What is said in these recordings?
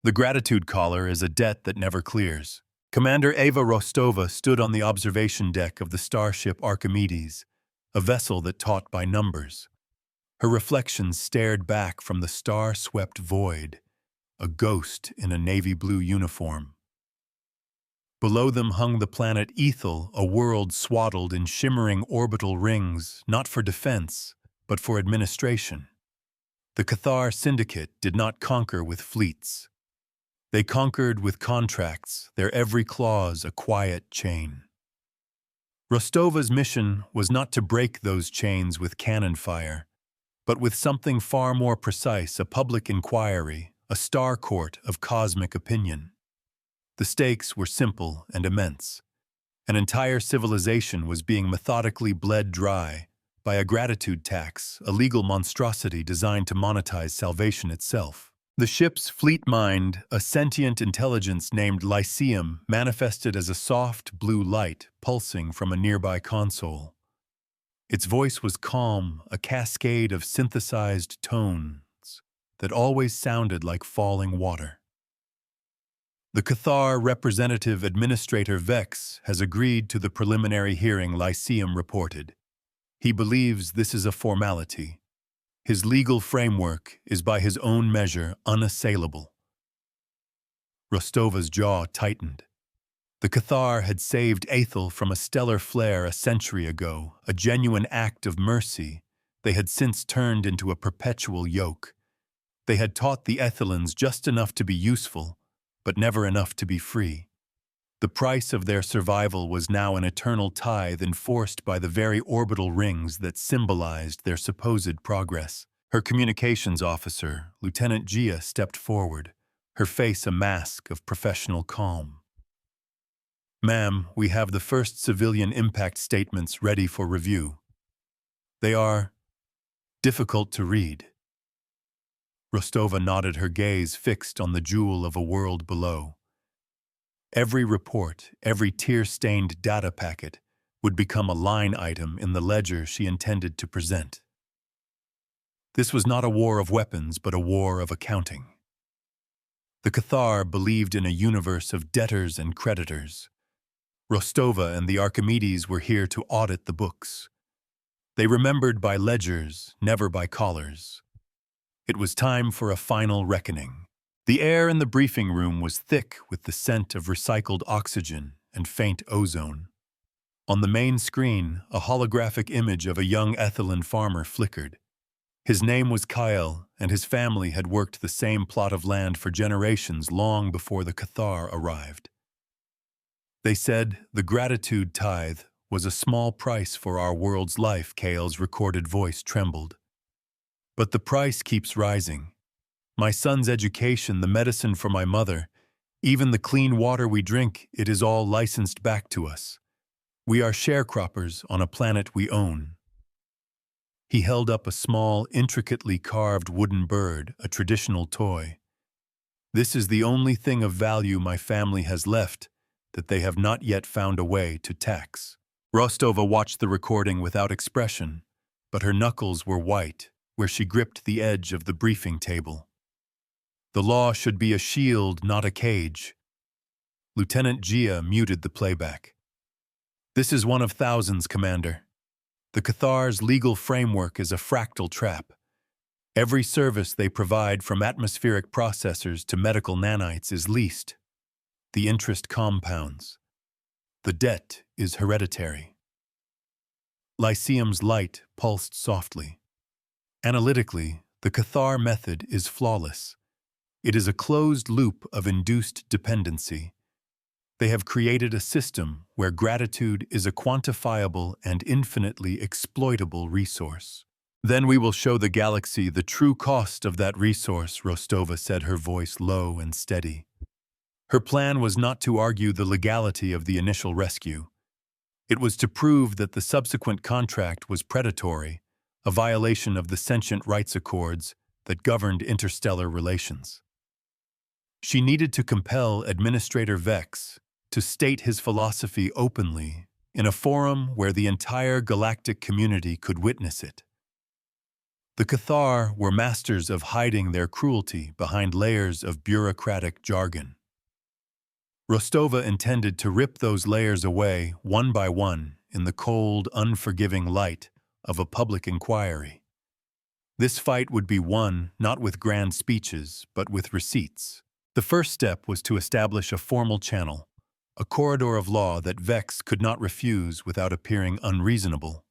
The gratitude collar is a debt that never clears. Commander Eva Rostova stood on the observation deck of the starship Archimedes, a vessel that taught by numbers. Her reflections stared back from the star-swept void, a ghost in a navy blue uniform. Below them hung the planet Ethel, a world swaddled in shimmering orbital rings, not for defense, but for administration. The Cathar Syndicate did not conquer with fleets. They conquered with contracts, their every clause a quiet chain. Rostova's mission was not to break those chains with cannon fire, but with something far more precise, a public inquiry, a star court of cosmic opinion. The stakes were simple and immense. An entire civilization was being methodically bled dry by a gratitude tax, a legal monstrosity designed to monetize salvation itself. The ship's fleet mind, a sentient intelligence named Lyceum, manifested as a soft blue light pulsing from a nearby console. Its voice was calm, a cascade of synthesized tones that always sounded like falling water. The Cathar Representative Administrator Vex has agreed to the preliminary hearing, Lyceum reported. He believes this is a formality. His legal framework is by his own measure unassailable. Rostova's jaw tightened. The Cathar had saved Ethel from a stellar flare a century ago, a genuine act of mercy. They had since turned into a perpetual yoke. They had taught the Ethelans just enough to be useful, but never enough to be free. The price of their survival was now an eternal tithe enforced by the very orbital rings that symbolized their supposed progress. Her communications officer, Lieutenant Gia, stepped forward, her face a mask of professional calm. "Ma'am, we have the first civilian impact statements ready for review. They are difficult to read." Rostova nodded, her gaze fixed on the jewel of a world below. Every report, every tear-stained data packet would become a line item in the ledger she intended to present. This was not a war of weapons, but a war of accounting. The Cathar believed in a universe of debtors and creditors. Rostova and the Archimedes were here to audit the books. They remembered by ledgers, never by collars. It was time for a final reckoning. The air in the briefing room was thick with the scent of recycled oxygen and faint ozone. On the main screen, a holographic image of a young Ethelan farmer flickered. His name was Kyle, and his family had worked the same plot of land for generations long before the Cathar arrived. They said the gratitude tithe was a small price for our world's life. Kyle's recorded voice trembled. But the price keeps rising. My son's education, the medicine for my mother, even the clean water we drink, it is all licensed back to us. We are sharecroppers on a planet we own. He held up a small, intricately carved wooden bird, a traditional toy. This is the only thing of value my family has left that they have not yet found a way to tax. Rostova watched the recording without expression, but her knuckles were white where she gripped the edge of the briefing table. The law should be a shield, not a cage. Lieutenant Gia muted the playback. "This is one of thousands, Commander. The Cathar's legal framework is a fractal trap. Every service they provide, from atmospheric processors to medical nanites, is leased. The interest compounds. The debt is hereditary." Lyceum's light pulsed softly. Analytically, the Cathar method is flawless. It is a closed loop of induced dependency. They have created a system where gratitude is a quantifiable and infinitely exploitable resource. "Then we will show the galaxy the true cost of that resource," Rostova said, her voice low and steady. Her plan was not to argue the legality of the initial rescue. It was to prove that the subsequent contract was predatory, a violation of the sentient rights accords that governed interstellar relations. She needed to compel Administrator Vex to state his philosophy openly in a forum where the entire galactic community could witness it. The Cathar were masters of hiding their cruelty behind layers of bureaucratic jargon. Rostova intended to rip those layers away one by one in the cold, unforgiving light of a public inquiry. This fight would be won not with grand speeches, but with receipts. The first step was to establish a formal channel, a corridor of law that Vex could not refuse without appearing unreasonable.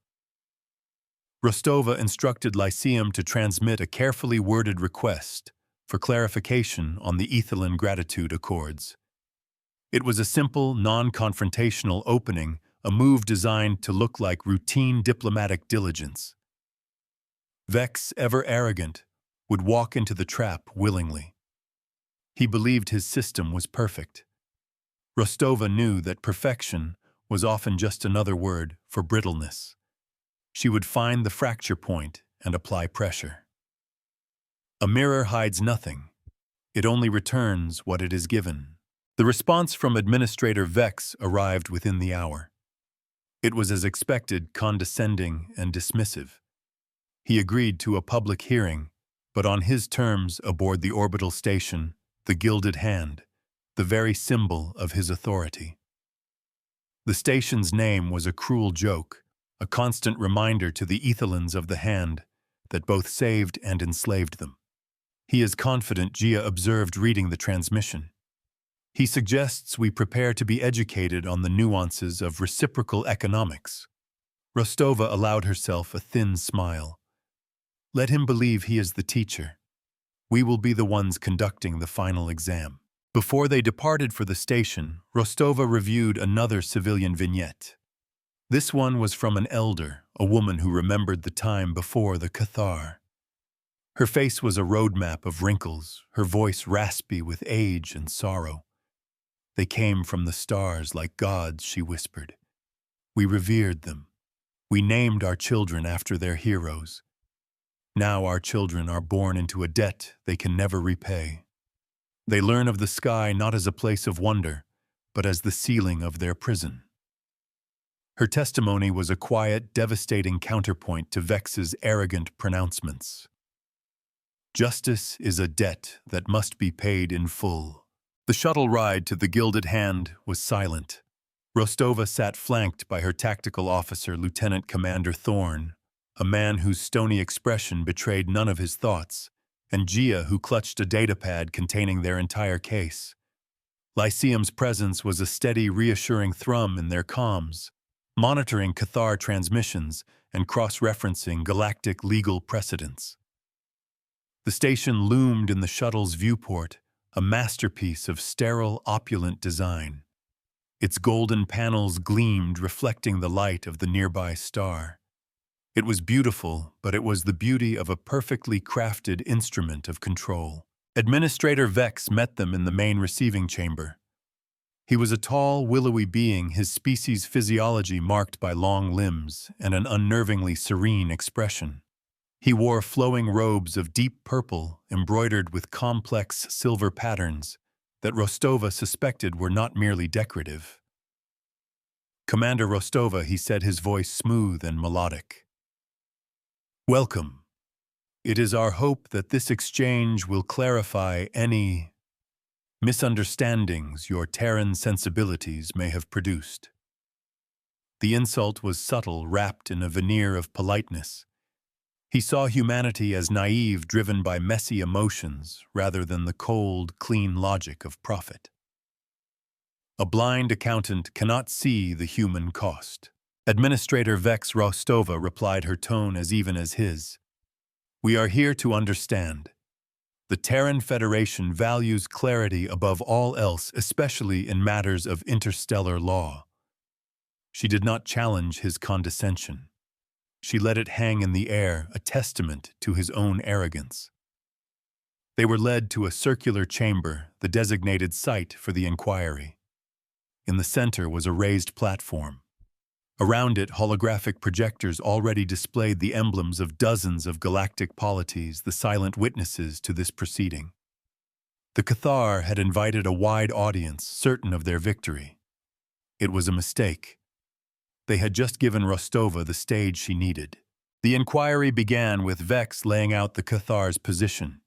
Rostova instructed Lyceum to transmit a carefully worded request for clarification on the Ethelin Gratitude Accords. It was a simple, non-confrontational opening, a move designed to look like routine diplomatic diligence. Vex, ever arrogant, would walk into the trap willingly. He believed his system was perfect. Rostova knew that perfection was often just another word for brittleness. She would find the fracture point and apply pressure. A mirror hides nothing. It only returns what it is given. The response from Administrator Vex arrived within the hour. It was as expected, condescending and dismissive. He agreed to a public hearing, but on his terms aboard the orbital station, the Gilded Hand, the very symbol of his authority. The station's name was a cruel joke, a constant reminder to the Ethelins of the Hand that both saved and enslaved them. He is confident, Gia observed, reading the transmission. He suggests we prepare to be educated on the nuances of reciprocal economics. Rostova allowed herself a thin smile. Let him believe he is the teacher. We will be the ones conducting the final exam. Before they departed for the station, Rostova reviewed another civilian vignette. This one was from an elder, a woman who remembered the time before the Cathar. Her face was a roadmap of wrinkles, her voice raspy with age and sorrow. They came from the stars like gods, she whispered. We revered them. We named our children after their heroes. Now our children are born into a debt they can never repay. They learn of the sky not as a place of wonder, but as the ceiling of their prison. Her testimony was a quiet, devastating counterpoint to Vex's arrogant pronouncements. Justice is a debt that must be paid in full. The shuttle ride to the Gilded Hand was silent. Rostova sat flanked by her tactical officer, Lieutenant Commander Thorne, a man whose stony expression betrayed none of his thoughts, and Gia, who clutched a datapad containing their entire case. Lyceum's presence was a steady, reassuring thrum in their comms, monitoring Cathar transmissions and cross-referencing galactic legal precedents. The station loomed in the shuttle's viewport, a masterpiece of sterile, opulent design. Its golden panels gleamed, reflecting the light of the nearby star. It was beautiful, but it was the beauty of a perfectly crafted instrument of control. Administrator Vex met them in the main receiving chamber. He was a tall, willowy being, his species' physiology marked by long limbs and an unnervingly serene expression. He wore flowing robes of deep purple embroidered with complex silver patterns that Rostova suspected were not merely decorative. Commander Rostova, he said, his voice smooth and melodic. Welcome. It is our hope that this exchange will clarify any misunderstandings your Terran sensibilities may have produced. The insult was subtle, wrapped in a veneer of politeness. He saw humanity as naive, driven by messy emotions, rather than the cold, clean logic of profit. A blind accountant cannot see the human cost. Administrator Vex Rostova replied, her tone as even as his. We are here to understand. The Terran Federation values clarity above all else, especially in matters of interstellar law. She did not challenge his condescension. She let it hang in the air, a testament to his own arrogance. They were led to a circular chamber, the designated site for the inquiry. In the center was a raised platform. Around it, holographic projectors already displayed the emblems of dozens of galactic polities, the silent witnesses to this proceeding. The Cathar had invited a wide audience, certain of their victory. It was a mistake. They had just given Rostova the stage she needed. The inquiry began with Vex laying out the Cathar's position.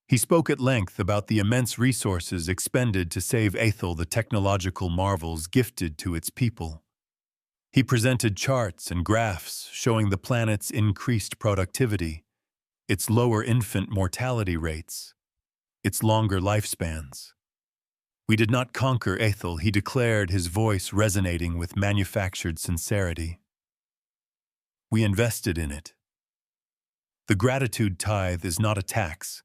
He spoke at length about the immense resources expended to save Aethel the technological marvels gifted to its people. He presented charts and graphs showing the planet's increased productivity, its lower infant mortality rates, its longer lifespans. "We did not conquer Aethel," he declared, his voice resonating with manufactured sincerity. "We invested in it. The gratitude tithe is not a tax.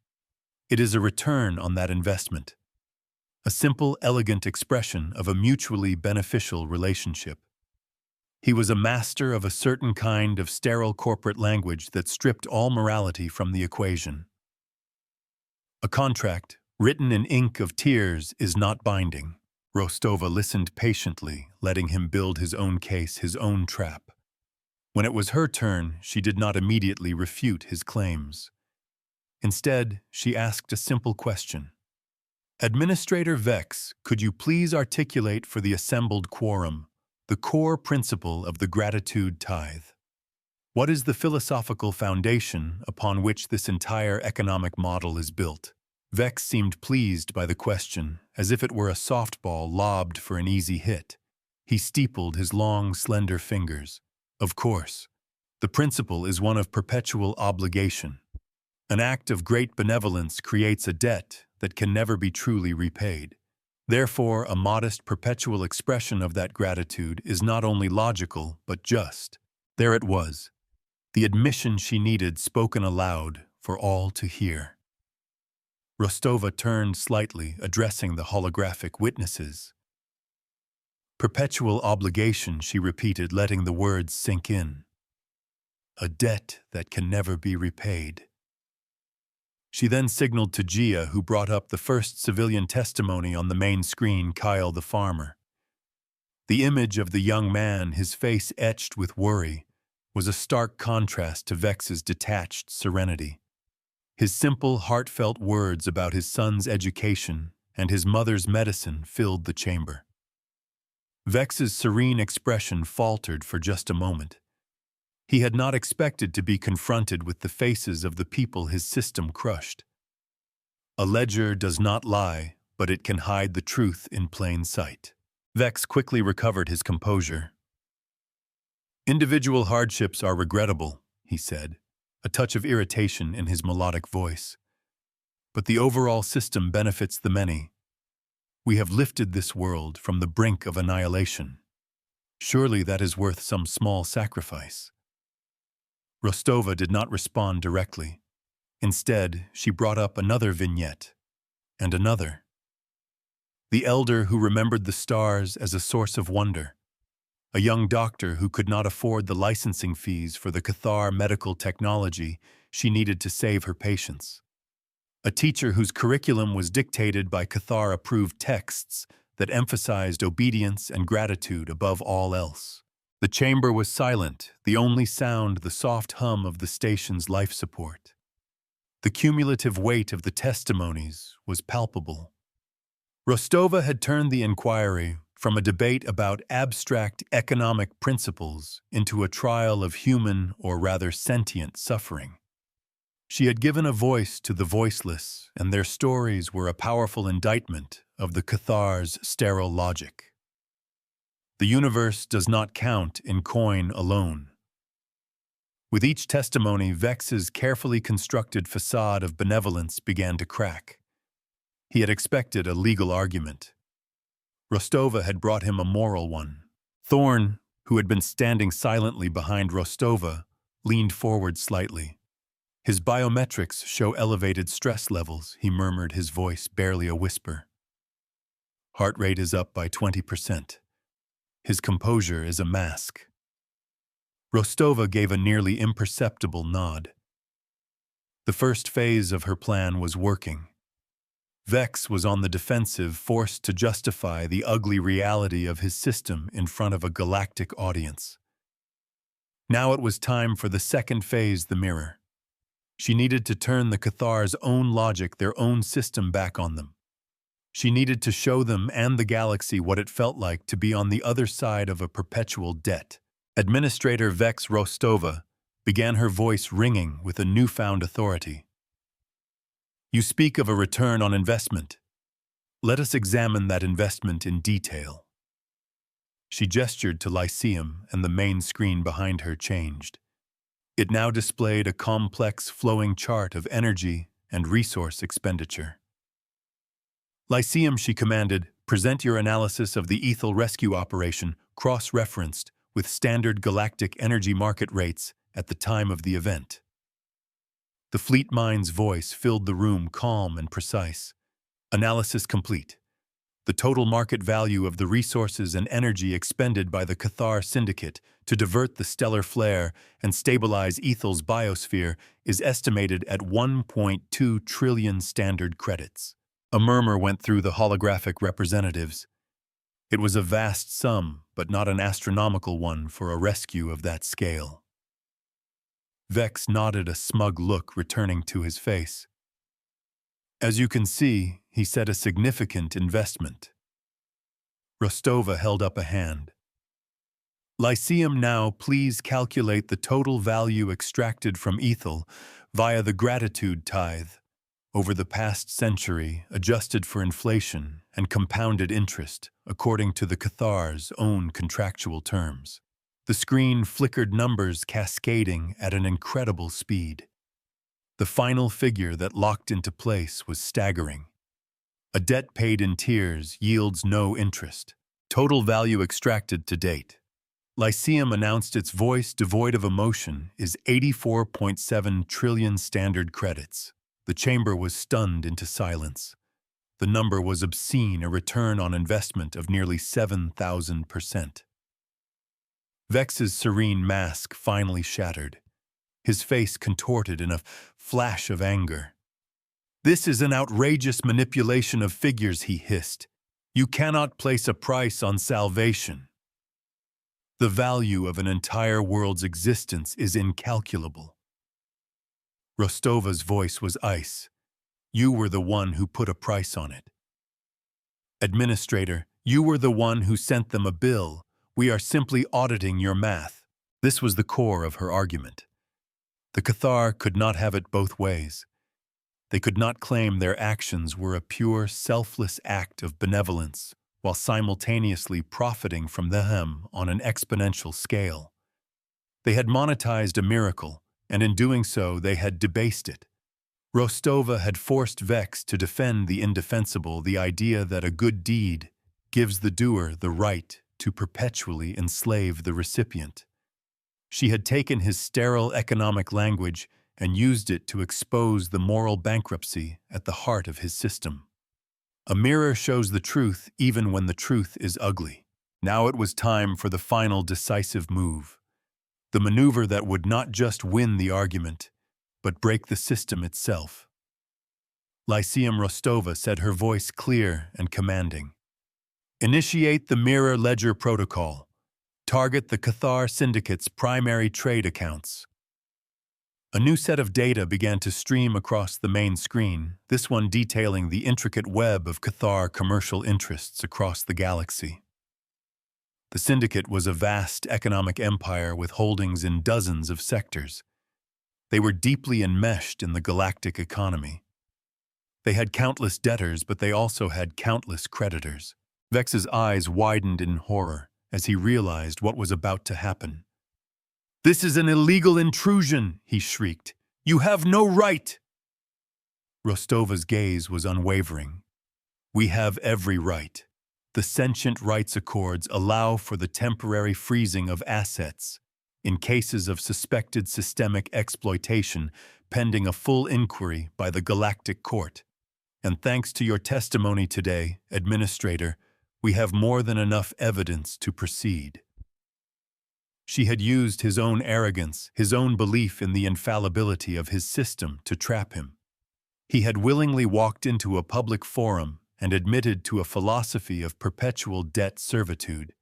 It is a return on that investment. A simple, elegant expression of a mutually beneficial relationship." He was a master of a certain kind of sterile corporate language that stripped all morality from the equation. "A contract, written in ink of tears, is not binding." Rostova listened patiently, letting him build his own case, his own trap. When it was her turn, she did not immediately refute his claims. Instead, she asked a simple question. "Administrator Vex, could you please articulate for the assembled quorum the core principle of the gratitude tithe? What is the philosophical foundation upon which this entire economic model is built?" Vex seemed pleased by the question, as if it were a softball lobbed for an easy hit. He steepled his long, slender fingers. "Of course. The principle is one of perpetual obligation. An act of great benevolence creates a debt that can never be truly repaid. Therefore, a modest perpetual expression of that gratitude is not only logical, but just." There it was, the admission she needed spoken aloud for all to hear. Rostova turned slightly, addressing the holographic witnesses. "Perpetual obligation," she repeated, letting the words sink in. "A debt that can never be repaid." She then signaled to Gia, who brought up the first civilian testimony on the main screen, Kyle the farmer. The image of the young man, his face etched with worry, was a stark contrast to Vex's detached serenity. His simple, heartfelt words about his son's education and his mother's medicine filled the chamber. Vex's serene expression faltered for just a moment. He had not expected to be confronted with the faces of the people his system crushed. A ledger does not lie, but it can hide the truth in plain sight. Vex quickly recovered his composure. "Individual hardships are regrettable," he said, a touch of irritation in his melodic voice. "But the overall system benefits the many. We have lifted this world from the brink of annihilation. Surely that is worth some small sacrifice." Rostova did not respond directly. Instead, she brought up another vignette, and another. The elder who remembered the stars as a source of wonder. A young doctor who could not afford the licensing fees for the Cathar medical technology she needed to save her patients. A teacher whose curriculum was dictated by Cathar-approved texts that emphasized obedience and gratitude above all else. The chamber was silent, the only sound the soft hum of the station's life support. The cumulative weight of the testimonies was palpable. Rostova had turned the inquiry from a debate about abstract economic principles into a trial of human, or rather sentient, suffering. She had given a voice to the voiceless, and their stories were a powerful indictment of the Cathar's sterile logic. The universe does not count in coin alone. With each testimony, Vex's carefully constructed facade of benevolence began to crack. He had expected a legal argument. Rostova had brought him a moral one. Thorn, who had been standing silently behind Rostova, leaned forward slightly. "His biometrics show elevated stress levels," he murmured, his voice barely a whisper. "Heart rate is up by 20%. His composure is a mask." Rostova gave a nearly imperceptible nod. The first phase of her plan was working. Vex was on the defensive, forced to justify the ugly reality of his system in front of a galactic audience. Now it was time for the second phase, the mirror. She needed to turn the Cathar's own logic, their own system, back on them. She needed to show them and the galaxy what it felt like to be on the other side of a perpetual debt. Administrator Vex Rostova, began her voice ringing with a newfound authority. You speak of a return on investment. Let us examine that investment in detail. She gestured to Lyceum, and the main screen behind her changed. It now displayed a complex flowing chart of energy and resource expenditure. Lyceum, she commanded, present your analysis of the Ethel rescue operation, cross-referenced with standard galactic energy market rates at the time of the event. The fleet mind's voice filled the room calm and precise. Analysis complete. The total market value of the resources and energy expended by the Cathar Syndicate to divert the stellar flare and stabilize Ethel's biosphere is estimated at 1.2 trillion standard credits. A murmur went through the holographic representatives. It was a vast sum, but not an astronomical one for a rescue of that scale. Vex nodded, a smug look returning to his face. As you can see, he said, a significant investment. Rostova held up a hand. Lyceum, now please calculate the total value extracted from Ethel via the gratitude tithe over the past century, adjusted for inflation and compounded interest, according to the Cathar's own contractual terms. The screen flickered, numbers cascading at an incredible speed. The final figure that locked into place was staggering. A debt paid in tears yields no interest. Total value extracted to date. Lyceum announced, its voice devoid of emotion, is 84.7 trillion standard credits. The chamber was stunned into silence. The number was obscene, a return on investment of nearly 7,000%. Vex's serene mask finally shattered. His face contorted in a flash of anger. This is an outrageous manipulation of figures, he hissed. You cannot place a price on salvation. The value of an entire world's existence is incalculable. Rostova's voice was ice. You were the one who put a price on it. Administrator, you were the one who sent them a bill. We are simply auditing your math. This was the core of her argument. The Cathar could not have it both ways. They could not claim their actions were a pure, selfless act of benevolence, while simultaneously profiting from them on an exponential scale. They had monetized a miracle, and in doing so they had debased it. Rostova had forced Vex to defend the indefensible, the idea that a good deed gives the doer the right to perpetually enslave the recipient. She had taken his sterile economic language and used it to expose the moral bankruptcy at the heart of his system. A mirror shows the truth even when the truth is ugly. Now it was time for the final decisive move. The maneuver that would not just win the argument, but break the system itself. Lyceum Rostova said, her voice clear and commanding. Initiate the Mirror Ledger Protocol. Target the Cathar Syndicate's primary trade accounts. A new set of data began to stream across the main screen, this one detailing the intricate web of Cathar commercial interests across the galaxy. The Syndicate was a vast economic empire with holdings in dozens of sectors. They were deeply enmeshed in the galactic economy. They had countless debtors, but they also had countless creditors. Vex's eyes widened in horror as he realized what was about to happen. This is an illegal intrusion, he shrieked. You have no right! Rostova's gaze was unwavering. We have every right. The Sentient Rights Accords allow for the temporary freezing of assets in cases of suspected systemic exploitation pending a full inquiry by the Galactic Court. And thanks to your testimony today, Administrator, we have more than enough evidence to proceed. She had used his own arrogance, his own belief in the infallibility of his system to trap him. He had willingly walked into a public forum and admitted to a philosophy of perpetual debt servitude.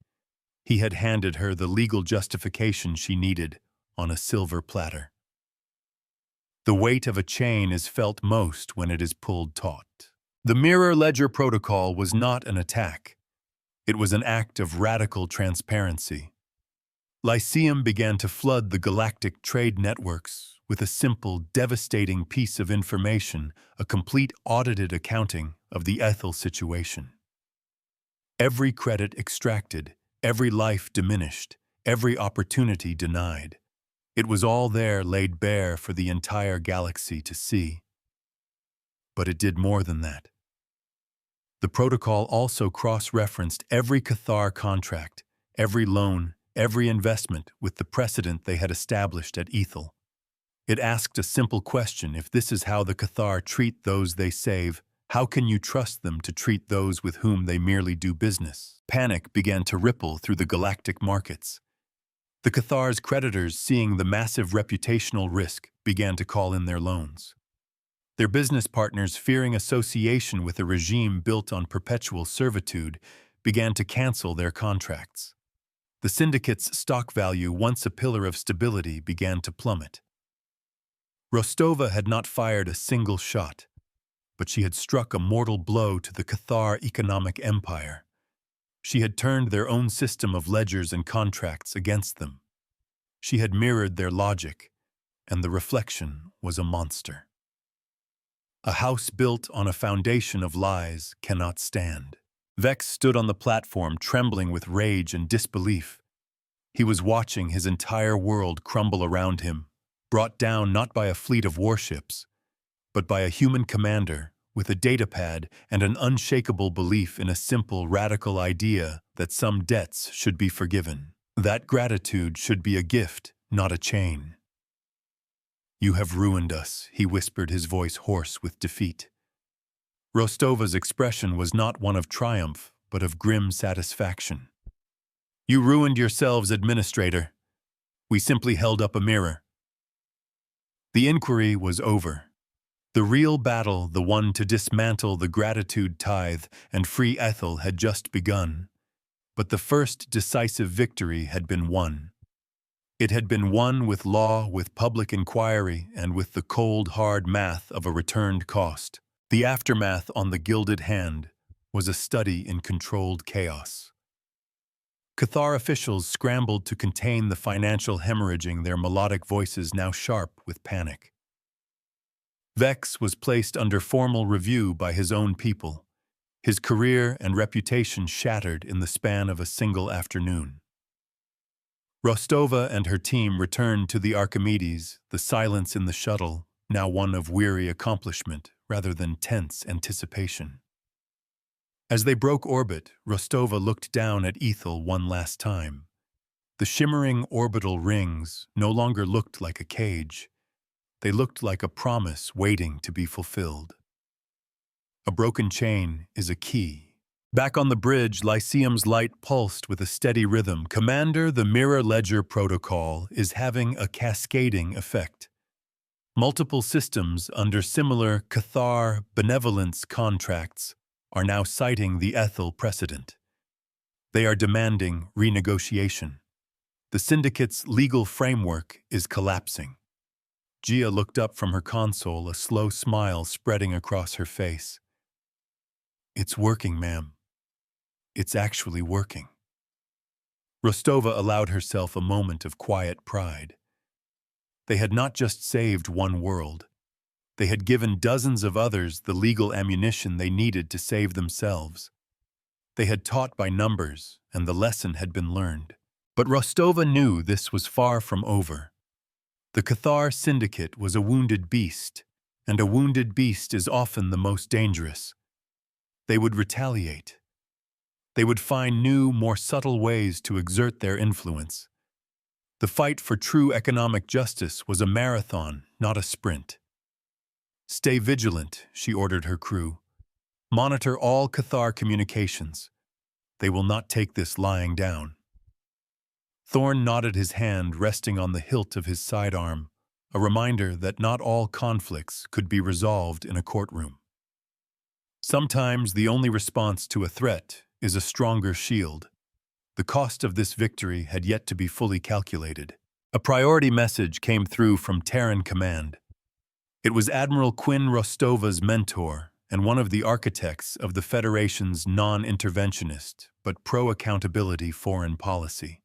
He had handed her the legal justification she needed on a silver platter. The weight of a chain is felt most when it is pulled taut. The Mirror Ledger Protocol was not an attack. It was an act of radical transparency. Lyceum began to flood the galactic trade networks with a simple, devastating piece of information, a complete audited accounting of the Ethel situation. Every credit extracted, every life diminished, every opportunity denied. It was all there laid bare for the entire galaxy to see. But it did more than that. The protocol also cross-referenced every Cathar contract, every loan, every investment with the precedent they had established at Ethel. It asked a simple question: if this is how the Cathar treat those they save, how can you trust them to treat those with whom they merely do business? Panic began to ripple through the galactic markets. The Cathar's creditors, seeing the massive reputational risk, began to call in their loans. Their business partners, fearing association with a regime built on perpetual servitude, began to cancel their contracts. The syndicate's stock value, once a pillar of stability, began to plummet. Rostova had not fired a single shot, but she had struck a mortal blow to the Cathar economic empire. She had turned their own system of ledgers and contracts against them. She had mirrored their logic, and the reflection was a monster. A house built on a foundation of lies cannot stand. Vex stood on the platform, trembling with rage and disbelief. He was watching his entire world crumble around him, brought down not by a fleet of warships, but by a human commander with a datapad and an unshakable belief in a simple, radical idea that some debts should be forgiven. That gratitude should be a gift, not a chain. "You have ruined us," he whispered, his voice hoarse with defeat. Rostova's expression was not one of triumph, but of grim satisfaction. "You ruined yourselves, Administrator. We simply held up a mirror." The inquiry was over. The real battle, the one to dismantle the gratitude tithe and free Ethel, had just begun. But the first decisive victory had been won. It had been won with law, with public inquiry, and with the cold, hard math of a returned cost. The aftermath on the gilded hand was a study in controlled chaos. Cathar officials scrambled to contain the financial hemorrhaging, their melodic voices now sharp with panic. Vex was placed under formal review by his own people, his career and reputation shattered in the span of a single afternoon. Rostova and her team returned to the Archimedes, the silence in the shuttle, now one of weary accomplishment rather than tense anticipation. As they broke orbit, Rostova looked down at Ethel one last time. The shimmering orbital rings no longer looked like a cage. They looked like a promise waiting to be fulfilled. A broken chain is a key. Back on the bridge, Lyceum's light pulsed with a steady rhythm. "Commander, the Mirror Ledger Protocol is having a cascading effect. Multiple systems under similar Cathar benevolence contracts are now citing the Ethel precedent. They are demanding renegotiation. The syndicate's legal framework is collapsing." Gia looked up from her console, a slow smile spreading across her face. "It's working, ma'am. It's actually working." Rostova allowed herself a moment of quiet pride. They had not just saved one world. They had given dozens of others the legal ammunition they needed to save themselves. They had taught by numbers, and the lesson had been learned. But Rostova knew this was far from over. The Cathar Syndicate was a wounded beast, and a wounded beast is often the most dangerous. They would retaliate. They would find new, more subtle ways to exert their influence. The fight for true economic justice was a marathon, not a sprint. "Stay vigilant," she ordered her crew. "Monitor all Cathar communications. They will not take this lying down." Thorn nodded, his hand resting on the hilt of his sidearm, a reminder that not all conflicts could be resolved in a courtroom. Sometimes the only response to a threat is a stronger shield. The cost of this victory had yet to be fully calculated. A priority message came through from Terran Command. It was Admiral Quinn, Rostova's mentor and one of the architects of the Federation's non-interventionist but pro-accountability foreign policy.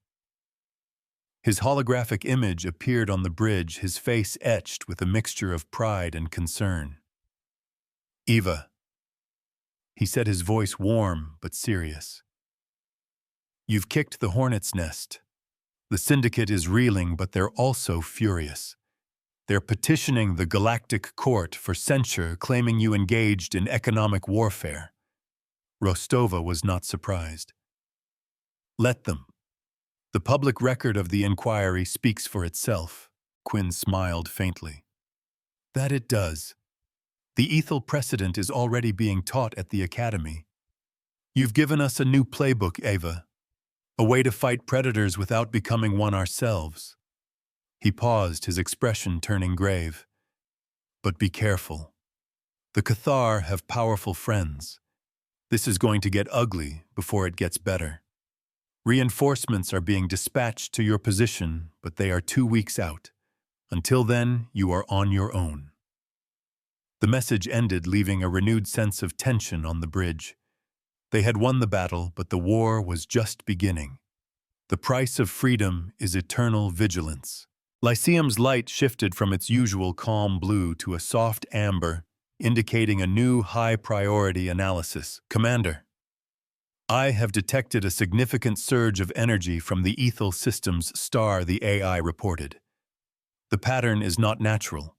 His holographic image appeared on the bridge, his face etched with a mixture of pride and concern. "Eva," he said, his voice warm but serious. "You've kicked the hornet's nest. The syndicate is reeling, but they're also furious. They're petitioning the Galactic Court for censure, claiming you engaged in economic warfare." Rostova was not surprised. "Let them. The public record of the inquiry speaks for itself." Quinn smiled faintly. "That it does. The ethel precedent is already being taught at the Academy. You've given us a new playbook, Eva. A way to fight predators without becoming one ourselves." He paused, his expression turning grave. "But be careful. The Cathar have powerful friends. This is going to get ugly before it gets better. Reinforcements are being dispatched to your position, but they are 2 weeks out. Until then, you are on your own." The message ended, leaving a renewed sense of tension on the bridge. They had won the battle, but the war was just beginning. The price of freedom is eternal vigilance. Lyceum's light shifted from its usual calm blue to a soft amber, indicating a new high-priority analysis. "Commander, I have detected a significant surge of energy from the ethel system's star," the AI reported. "The pattern is not natural.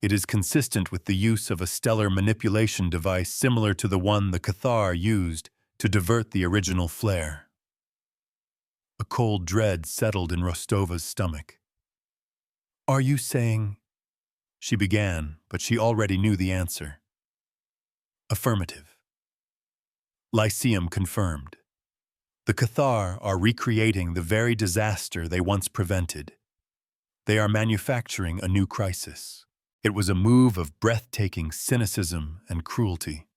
It is consistent with the use of a stellar manipulation device similar to the one the Cathar used to divert the original flare." A cold dread settled in Rostova's stomach. "Are you saying—" she began, but she already knew the answer. "Affirmative." Lyceum confirmed. "The Cathar are recreating the very disaster they once prevented. They are manufacturing a new crisis." It was a move of breathtaking cynicism and cruelty.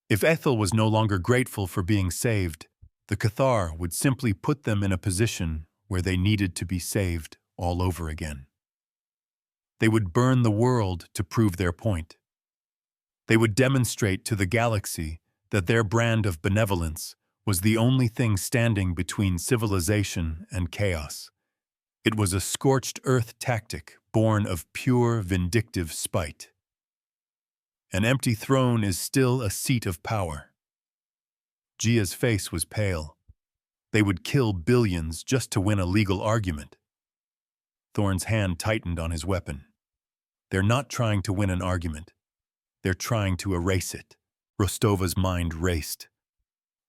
If Ethel was no longer grateful for being saved, the Cathar would simply put them in a position where they needed to be saved all over again. They would burn the world to prove their point. They would demonstrate to the galaxy that their brand of benevolence was the only thing standing between civilization and chaos. It was a scorched earth tactic born of pure vindictive spite. An empty throne is still a seat of power. Gia's face was pale. They would kill billions just to win a legal argument. Thorne's hand tightened on his weapon. They're not trying to win an argument. They're trying to erase it. Rostova's mind raced.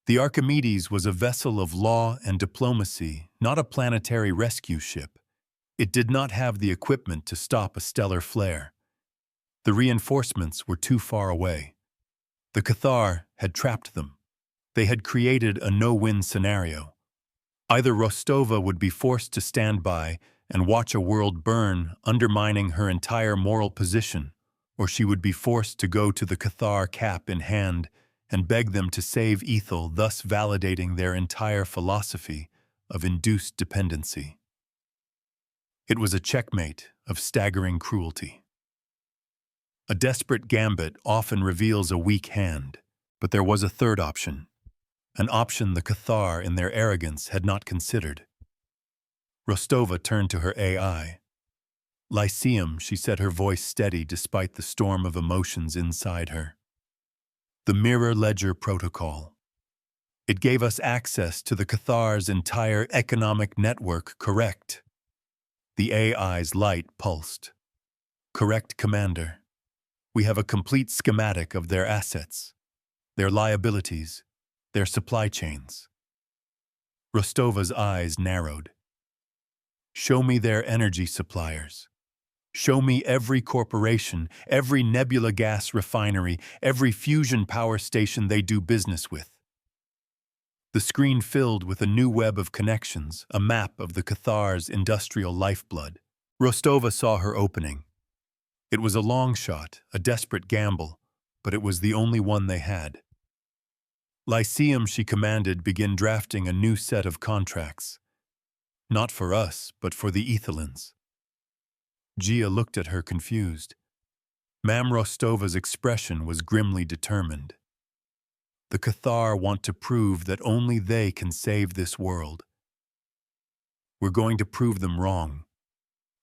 The Archimedes was a vessel of law and diplomacy, not a planetary rescue ship. It did not have the equipment to stop a stellar flare. The reinforcements were too far away. The Cathar had trapped them. They had created a no-win scenario. Either Rostova would be forced to stand by and watch a world burn, undermining her entire moral position, or she would be forced to go to the Cathar cap in hand and beg them to save Ethel, thus validating their entire philosophy of induced dependency. It was a checkmate of staggering cruelty. A desperate gambit often reveals a weak hand, but there was a third option, an option the Cathar, in their arrogance, had not considered. Rostova turned to her AI. "Lyceum," she said, her voice steady despite the storm of emotions inside her. "The Mirror Ledger Protocol. It gave us access to the Cathar's entire economic network, correct?" The AI's light pulsed. "Correct, Commander. We have a complete schematic of their assets, their liabilities, their supply chains." Rostova's eyes narrowed. "Show me their energy suppliers. Show me every corporation, every nebula gas refinery, every fusion power station they do business with." The screen filled with a new web of connections, a map of the Cathar's industrial lifeblood. Rostova saw her opening. It was a long shot, a desperate gamble, but it was the only one they had. "Lyceum," she commanded, "begin drafting a new set of contracts. Not for us, but for the Ethelans." Gia looked at her confused. Mam Rostova's expression was grimly determined. "The Cathar want to prove that only they can save this world." We're going to prove them wrong.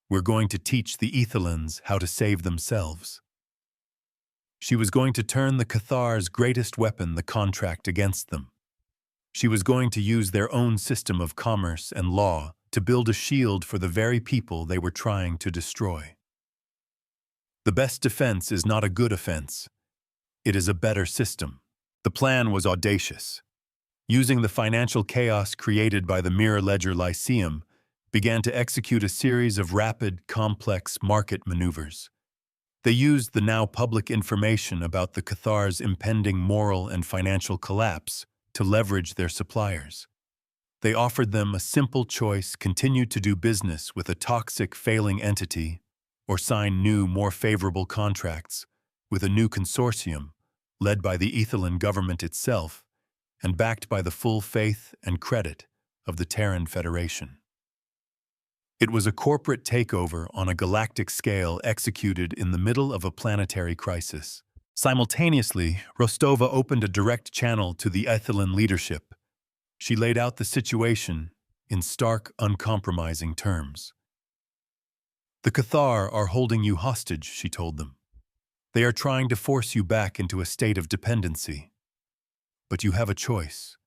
We're going to teach the Ethelans how to save themselves. She was going to turn the Cathar's greatest weapon, the contract, against them. She was going to use their own system of commerce and law to build a shield for the very people they were trying to destroy. The best defense is not a good offense. It is a better system. The plan was audacious. Using the financial chaos created by the mirror ledger Lyceum, began to execute a series of rapid, complex market maneuvers. They used the now public information about the Cathar's impending moral and financial collapse to leverage their suppliers. They offered them a simple choice: continue to do business with a toxic, failing entity, or sign new, more favorable contracts with a new consortium led by the Ethelan government itself and backed by the full faith and credit of the Terran Federation. It was a corporate takeover on a galactic scale executed in the middle of a planetary crisis. Simultaneously, Rostova opened a direct channel to the Ethelan leadership. She laid out the situation in stark, uncompromising terms. The Cathar are holding you hostage, she told them. They are trying to force you back into a state of dependency. But you have a choice.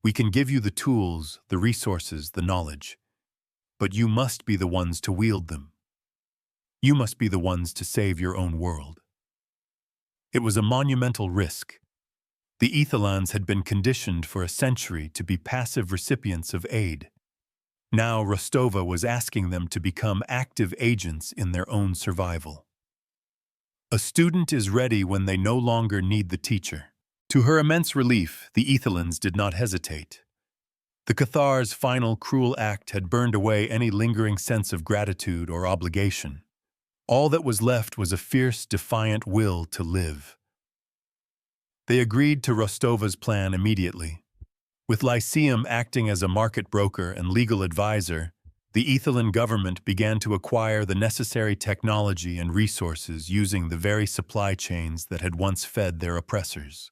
We can give you the tools, the resources, the knowledge. But you must be the ones to wield them. You must be the ones to save your own world. It was a monumental risk. The Ethelans had been conditioned for a century to be passive recipients of aid. Now Rostova was asking them to become active agents in their own survival. A student is ready when they no longer need the teacher. To her immense relief, the Ethelans did not hesitate. The Cathar's final cruel act had burned away any lingering sense of gratitude or obligation. All that was left was a fierce, defiant will to live. They agreed to Rostova's plan immediately. With Lyceum acting as a market broker and legal advisor, the Ethelan government began to acquire the necessary technology and resources using the very supply chains that had once fed their oppressors.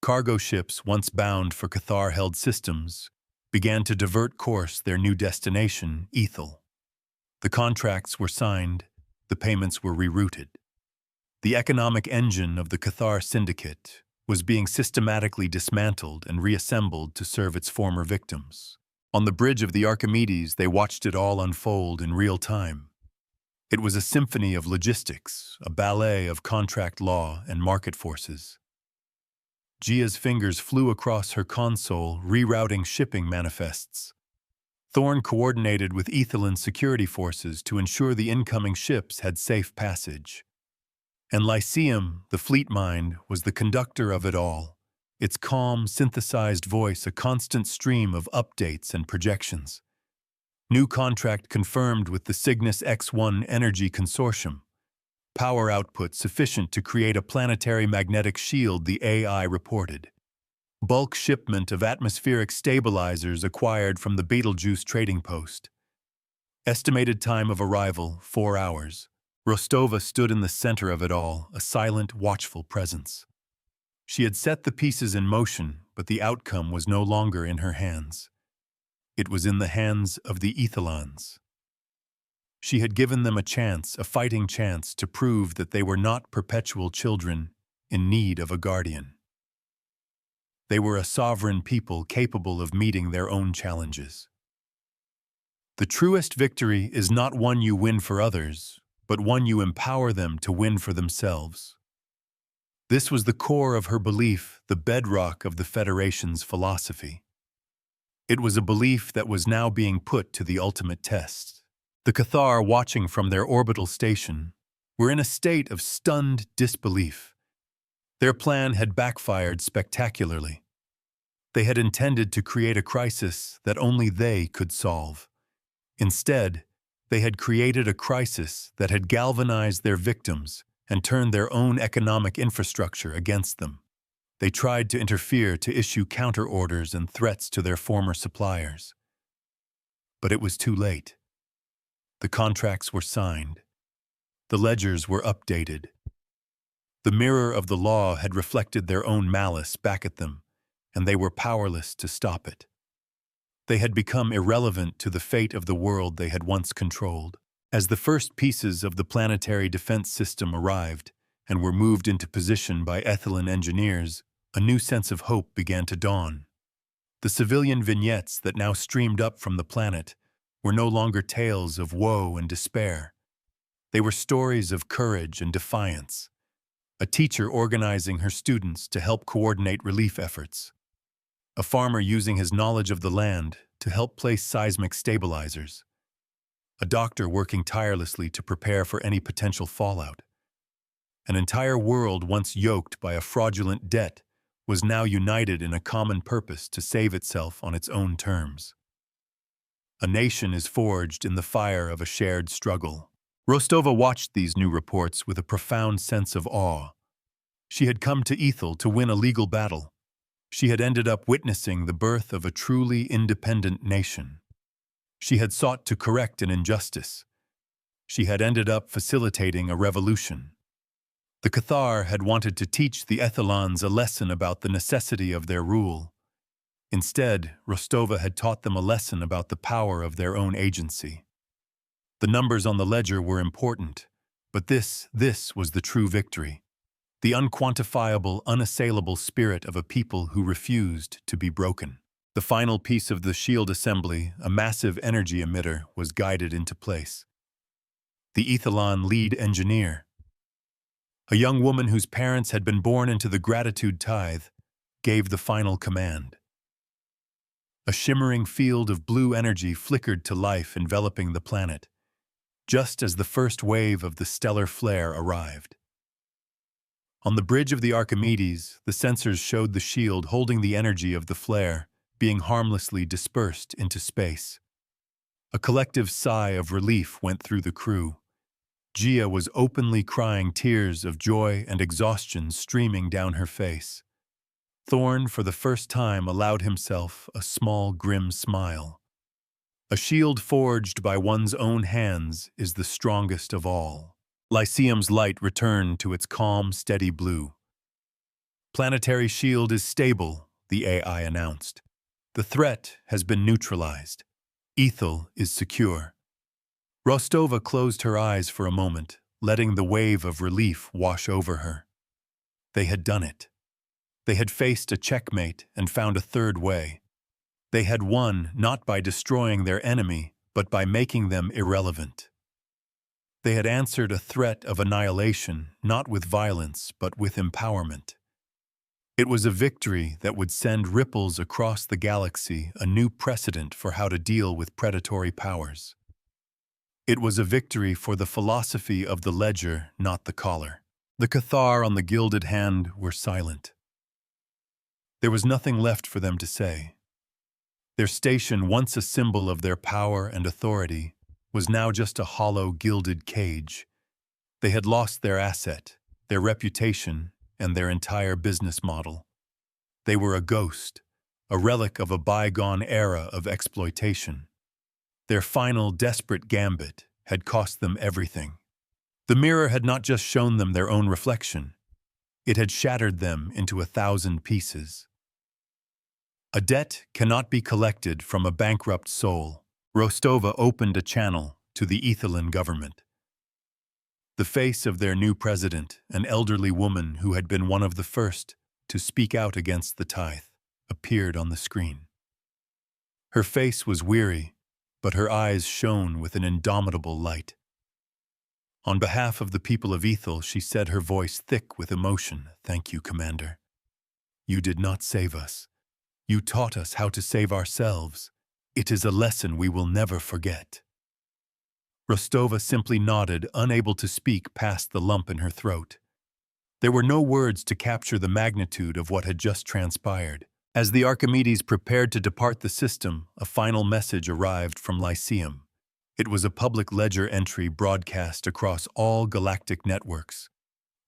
Cargo ships, once bound for Cathar-held systems, began to divert course their new destination, Ethel. The contracts were signed, the payments were rerouted. The economic engine of the Cathar syndicate was being systematically dismantled and reassembled to serve its former victims. On the bridge of the Archimedes, they watched it all unfold in real time. It was a symphony of logistics, a ballet of contract law and market forces. Gia's fingers flew across her console, rerouting shipping manifests. Thorn coordinated with Ethelan security forces to ensure the incoming ships had safe passage. And Lyceum, the fleet mind, was the conductor of it all, its calm, synthesized voice a constant stream of updates and projections. New contract confirmed with the Cygnus X1 Energy Consortium. Power output sufficient to create a planetary magnetic shield, the AI reported. Bulk shipment of atmospheric stabilizers acquired from the Betelgeuse trading post. Estimated time of arrival, 4 hours. Rostova stood in the center of it all, a silent, watchful presence. She had set the pieces in motion, but the outcome was no longer in her hands. It was in the hands of the Ethelans. She had given them a chance, a fighting chance, to prove that they were not perpetual children in need of a guardian. They were a sovereign people capable of meeting their own challenges. The truest victory is not one you win for others, but one you empower them to win for themselves. This was the core of her belief, the bedrock of the Federation's philosophy. It was a belief that was now being put to the ultimate test. The Cathar, watching from their orbital station, were in a state of stunned disbelief. Their plan had backfired spectacularly. They had intended to create a crisis that only they could solve. Instead, they had created a crisis that had galvanized their victims and turned their own economic infrastructure against them. They tried to interfere, to issue counter-orders and threats to their former suppliers. But it was too late. The contracts were signed. The ledgers were updated. The mirror of the law had reflected their own malice back at them, and they were powerless to stop it. They had become irrelevant to the fate of the world they had once controlled. As the first pieces of the planetary defense system arrived and were moved into position by Ethylene engineers, a new sense of hope began to dawn. The civilian vignettes that now streamed up from the planet were no longer tales of woe and despair. They were stories of courage and defiance. A teacher organizing her students to help coordinate relief efforts. A farmer using his knowledge of the land to help place seismic stabilizers. A doctor working tirelessly to prepare for any potential fallout. An entire world once yoked by a fraudulent debt was now united in a common purpose to save itself on its own terms. A nation is forged in the fire of a shared struggle. Rostova watched these new reports with a profound sense of awe. She had come to Ethel to win a legal battle. She had ended up witnessing the birth of a truly independent nation. She had sought to correct an injustice. She had ended up facilitating a revolution. The Cathar had wanted to teach the Ethylons a lesson about the necessity of their rule. Instead, Rostova had taught them a lesson about the power of their own agency. The numbers on the ledger were important, but this was the true victory. The unquantifiable, unassailable spirit of a people who refused to be broken. The final piece of the shield assembly, a massive energy emitter, was guided into place. The Ethylon lead engineer, a young woman whose parents had been born into the gratitude tithe, gave the final command. A shimmering field of blue energy flickered to life, enveloping the planet, just as the first wave of the stellar flare arrived. On the bridge of the Archimedes, the sensors showed the shield holding the energy of the flare, being harmlessly dispersed into space. A collective sigh of relief went through the crew. Gia was openly crying, tears of joy and exhaustion streaming down her face. Thorn, for the first time, allowed himself a small, grim smile. A shield forged by one's own hands is the strongest of all. Lyceum's light returned to its calm, steady blue. Planetary shield is stable, the AI announced. The threat has been neutralized. Ethel is secure. Rostova closed her eyes for a moment, letting the wave of relief wash over her. They had done it. They had faced a checkmate and found a third way. They had won not by destroying their enemy, but by making them irrelevant. They had answered a threat of annihilation, not with violence, but with empowerment. It was a victory that would send ripples across the galaxy, a new precedent for how to deal with predatory powers. It was a victory for the philosophy of the ledger, not the collar. The Cathar on the gilded hand were silent. There was nothing left for them to say. Their station, once a symbol of their power and authority, was now just a hollow, gilded cage. They had lost their asset, their reputation, and their entire business model. They were a ghost, a relic of a bygone era of exploitation. Their final, desperate gambit had cost them everything. The mirror had not just shown them their own reflection. It had shattered them into 1,000 pieces. A debt cannot be collected from a bankrupt soul. Rostova opened a channel to the Ethylene government. The face of their new president, an elderly woman who had been one of the first to speak out against the tithe, appeared on the screen. Her face was weary, but her eyes shone with an indomitable light. On behalf of the people of Ethel, she said, her voice thick with emotion, "Thank you, Commander. You did not save us. You taught us how to save ourselves. It is a lesson we will never forget." Rostova simply nodded, unable to speak past the lump in her throat. There were no words to capture the magnitude of what had just transpired. As the Archimedes prepared to depart the system, a final message arrived from Lyceum. It was a public ledger entry broadcast across all galactic networks.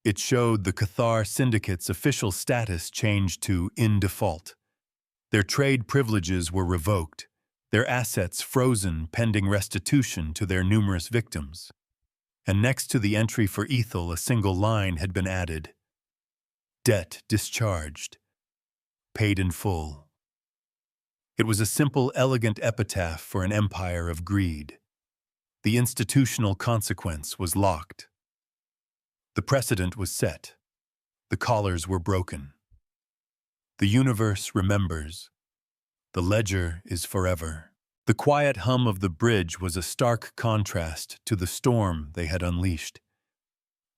It showed the Cathar Syndicate's official status changed to in default. Their trade privileges were revoked, their assets frozen pending restitution to their numerous victims. And next to the entry for Ethel, a single line had been added: "Debt discharged. Paid in full." It was a simple, elegant epitaph for an empire of greed. The institutional consequence was locked. The precedent was set. The collars were broken. The universe remembers. The ledger is forever. The quiet hum of the bridge was a stark contrast to the storm they had unleashed.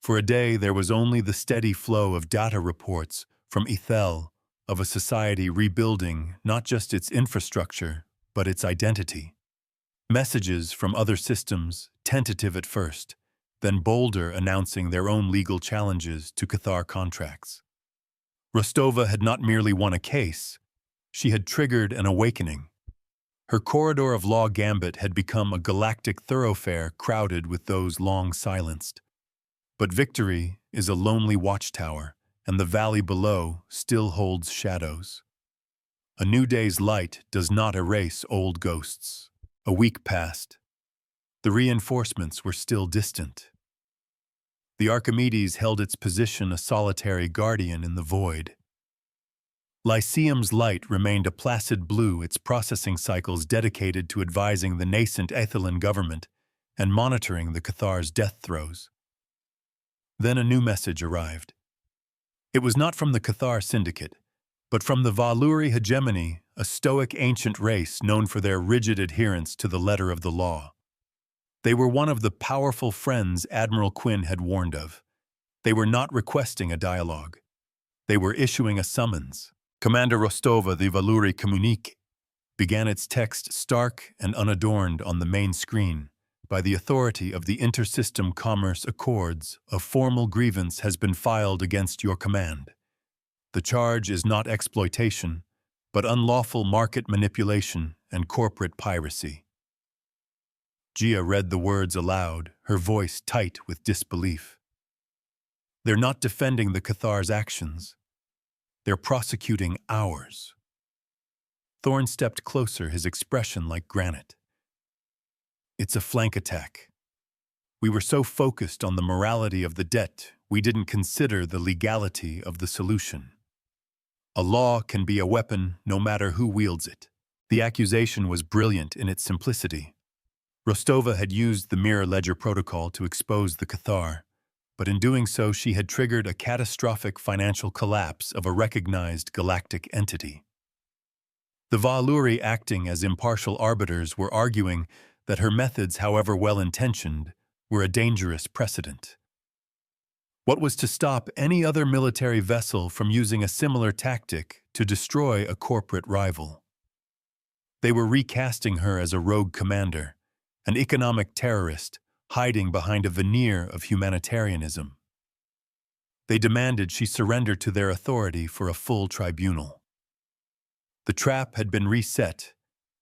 For a day, there was only the steady flow of data reports from Ethel of a society rebuilding not just its infrastructure, but its identity. Messages from other systems, tentative at first, then bolder, announcing their own legal challenges to Cathar contracts. Rostova had not merely won a case, she had triggered an awakening. Her corridor of law gambit had become a galactic thoroughfare crowded with those long silenced. But victory is a lonely watchtower, and the valley below still holds shadows. A new day's light does not erase old ghosts. A week passed. The reinforcements were still distant. The Archimedes held its position a solitary guardian in the void. Lyceum's light remained a placid blue, its processing cycles dedicated to advising the nascent Aethelin government and monitoring the Cathar's death throes. Then a new message arrived. It was not from the Cathar Syndicate, but from the Valuri hegemony, a stoic ancient race known for their rigid adherence to the letter of the law. They were one of the powerful friends Admiral Quinn had warned of. They were not requesting a dialogue. They were issuing a summons. Commander Rostova, the Valuri Communique, began its text stark and unadorned on the main screen. By the authority of the Intersystem Commerce Accords, a formal grievance has been filed against your command. The charge is not exploitation, but unlawful market manipulation and corporate piracy. Gia read the words aloud, her voice tight with disbelief. They're not defending the Cathar's actions. They're prosecuting ours. Thorn stepped closer, his expression like granite. It's a flank attack. We were so focused on the morality of the debt, we didn't consider the legality of the solution. A law can be a weapon no matter who wields it. The accusation was brilliant in its simplicity. Rostova had used the Mirror Ledger protocol to expose the Cathar, but in doing so she had triggered a catastrophic financial collapse of a recognized galactic entity. The Valuri, acting as impartial arbiters, were arguing that her methods, however well-intentioned, were a dangerous precedent. What was to stop any other military vessel from using a similar tactic to destroy a corporate rival? They were recasting her as a rogue commander, an economic terrorist hiding behind a veneer of humanitarianism. They demanded she surrender to their authority for a full tribunal. The trap had been reset,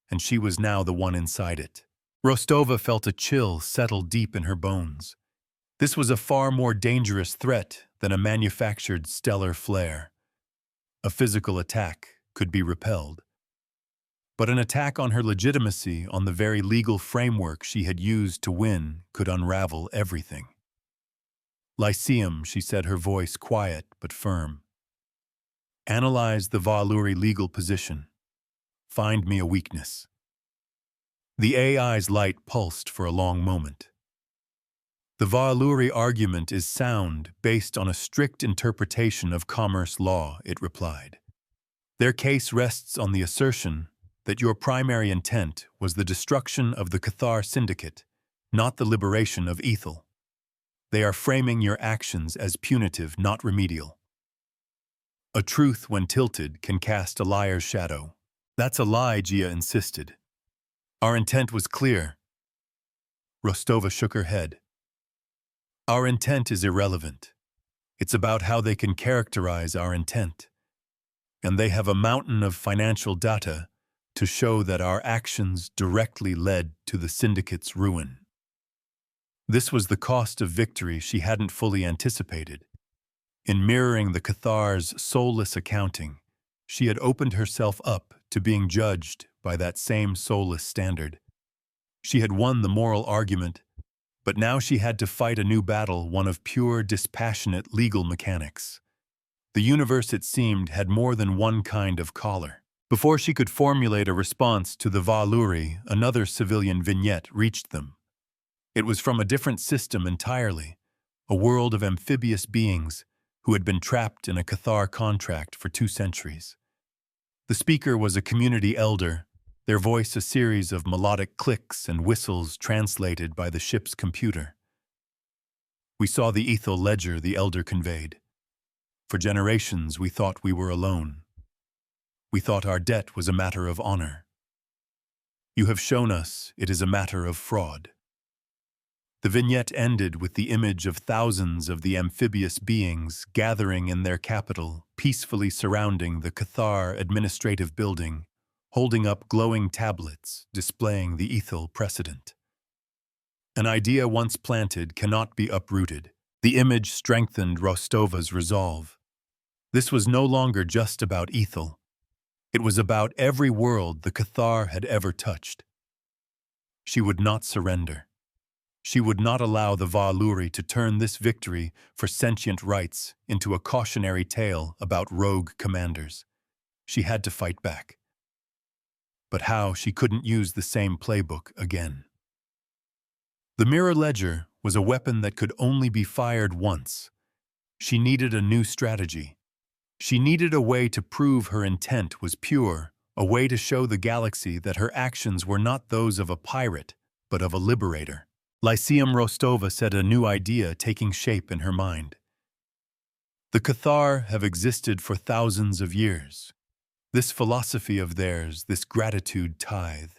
and she was now the one inside it. Rostova felt a chill settle deep in her bones. This was a far more dangerous threat than a manufactured stellar flare. A physical attack could be repelled. But an attack on her legitimacy, on the very legal framework she had used to win, could unravel everything. Lyceum, she said, her voice quiet but firm. Analyze the Valuri legal position. Find me a weakness. The AI's light pulsed for a long moment. The Valuri argument is sound, based on a strict interpretation of commerce law, it replied. Their case rests on the assertion that your primary intent was the destruction of the Cathar Syndicate, not the liberation of Ethel. They are framing your actions as punitive, not remedial. A truth, when tilted, can cast a liar's shadow. That's a lie, Gia insisted. Our intent was clear. Rostova shook her head. Our intent is irrelevant. It's about how they can characterize our intent. And they have a mountain of financial data to show that our actions directly led to the syndicate's ruin. This was the cost of victory she hadn't fully anticipated. In mirroring the Cathar's soulless accounting, she had opened herself up to being judged by that same soulless standard. She had won the moral argument, but now she had to fight a new battle, one of pure, dispassionate legal mechanics. The universe, it seemed, had more than one kind of collar. Before she could formulate a response to the Valuri, another civilian vignette reached them. It was from a different system entirely, a world of amphibious beings who had been trapped in a Cathar contract for 2 centuries. The speaker was a community elder, their voice a series of melodic clicks and whistles translated by the ship's computer. We saw the ethel ledger, the elder conveyed. For generations we thought we were alone. We thought our debt was a matter of honor. You have shown us it is a matter of fraud. The vignette ended with the image of thousands of the amphibious beings gathering in their capital, peacefully surrounding the Cathar administrative building, holding up glowing tablets displaying the ethel precedent. An idea once planted cannot be uprooted. The image strengthened Rostova's resolve. This was no longer just about ethel. It was about every world the Cathar had ever touched. She would not surrender. She would not allow the Valuri to turn this victory for sentient rights into a cautionary tale about rogue commanders. She had to fight back. But how she couldn't use the same playbook again. The mirror ledger was a weapon that could only be fired once. She needed a new strategy. She needed a way to prove her intent was pure, a way to show the galaxy that her actions were not those of a pirate, but of a liberator. Lyceum Rostova said, a new idea taking shape in her mind. The Cathar have existed for thousands of years. This philosophy of theirs, this gratitude tithe,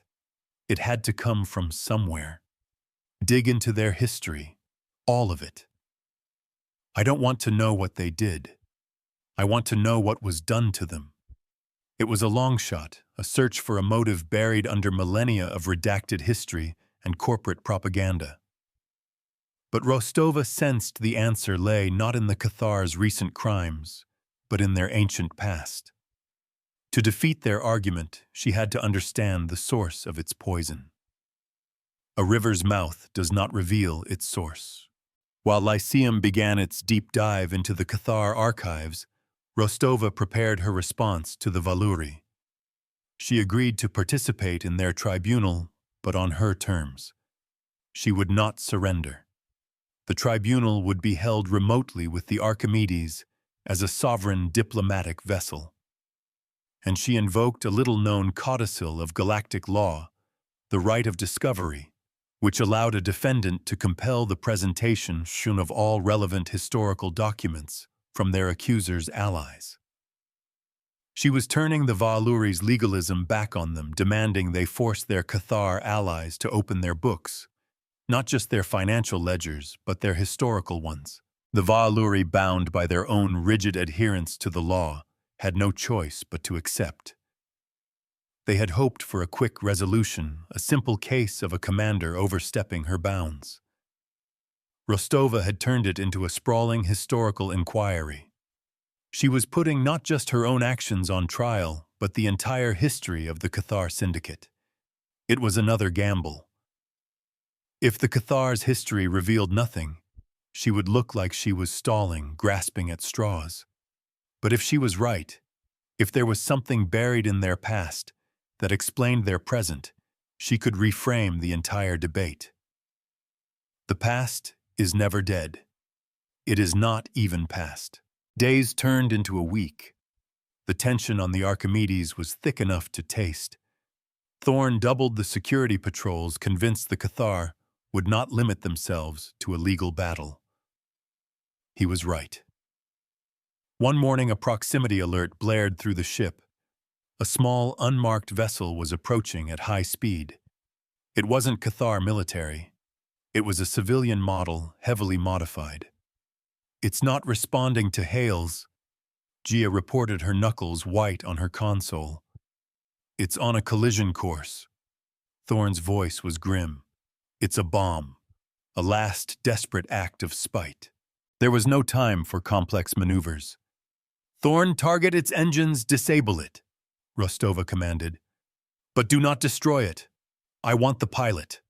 it had to come from somewhere. Dig into their history, all of it. I don't want to know what they did. I want to know what was done to them. It was a long shot, a search for a motive buried under millennia of redacted history and corporate propaganda. But Rostova sensed the answer lay not in the Cathar's recent crimes, but in their ancient past. To defeat their argument, she had to understand the source of its poison. A river's mouth does not reveal its source. While Lyceum began its deep dive into the Cathar archives, Rostova prepared her response to the Valuri. She agreed to participate in their tribunal, but on her terms. She would not surrender. The tribunal would be held remotely with the Archimedes as a sovereign diplomatic vessel. And she invoked a little-known codicil of galactic law, the right of discovery, which allowed a defendant to compel the presentation of all relevant historical documents from their accuser's allies. She was turning the Valuri's legalism back on them, demanding they force their Cathar allies to open their books, not just their financial ledgers, but their historical ones. The Valuri, bound by their own rigid adherence to the law, had no choice but to accept. They had hoped for a quick resolution, a simple case of a commander overstepping her bounds. Rostova had turned it into a sprawling historical inquiry. She was putting not just her own actions on trial, but the entire history of the Cathar Syndicate. It was another gamble. If the Cathar's history revealed nothing, she would look like she was stalling, grasping at straws. But if she was right, if there was something buried in their past that explained their present, she could reframe the entire debate. The past is never dead. It is not even past. Days turned into a week. The tension on the Archimedes was thick enough to taste. Thorn doubled the security patrols, convinced the Cathar would not limit themselves to a legal battle. He was right. One morning, a proximity alert blared through the ship. A small, unmarked vessel was approaching at high speed. It wasn't Cathar military. It was a civilian model, heavily modified. It's not responding to hails. Gia reported, her knuckles white on her console. It's on a collision course. Thorn's voice was grim. It's a bomb. A last desperate act of spite. There was no time for complex maneuvers. Thorn, target its engines, disable it, Rostova commanded. But do not destroy it. I want the pilot.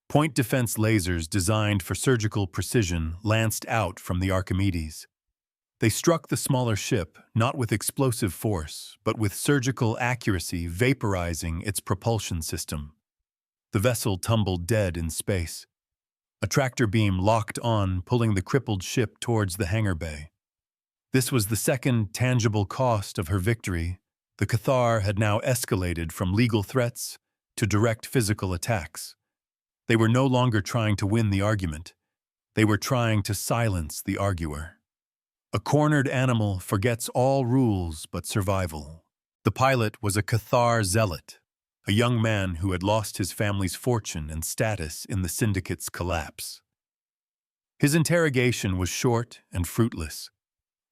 Point defense lasers designed for surgical precision lanced out from the Archimedes. They struck the smaller ship, not with explosive force, but with surgical accuracy, vaporizing its propulsion system. The vessel tumbled dead in space. A tractor beam locked on, pulling the crippled ship towards the hangar bay. This was the second tangible cost of her victory. The Cathar had now escalated from legal threats to direct physical attacks. They were no longer trying to win the argument. They were trying to silence the arguer. A cornered animal forgets all rules but survival. The pilot was a Cathar zealot, a young man who had lost his family's fortune and status in the syndicate's collapse. His interrogation was short and fruitless.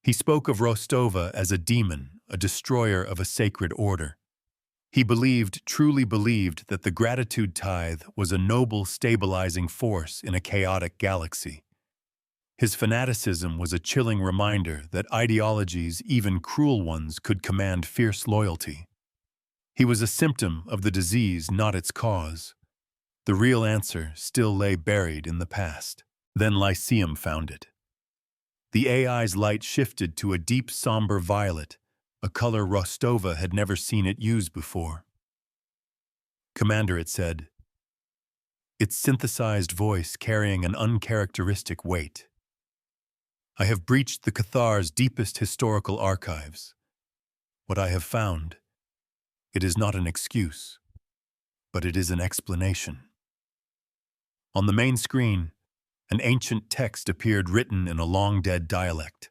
He spoke of Rostova as a demon, a destroyer of a sacred order. He truly believed that the gratitude tithe was a noble stabilizing force in a chaotic galaxy. His fanaticism was a chilling reminder that ideologies, even cruel ones, could command fierce loyalty. He was a symptom of the disease, not its cause. The real answer still lay buried in the past. Then Lyceum found it. The AI's light shifted to a deep somber violet, a color Rostova had never seen it use before. "Commander," it said, its synthesized voice carrying an uncharacteristic weight. "I have breached the Cathar's deepest historical archives. What I have found, it is not an excuse, but it is an explanation." On the main screen, an ancient text appeared written in a long-dead dialect.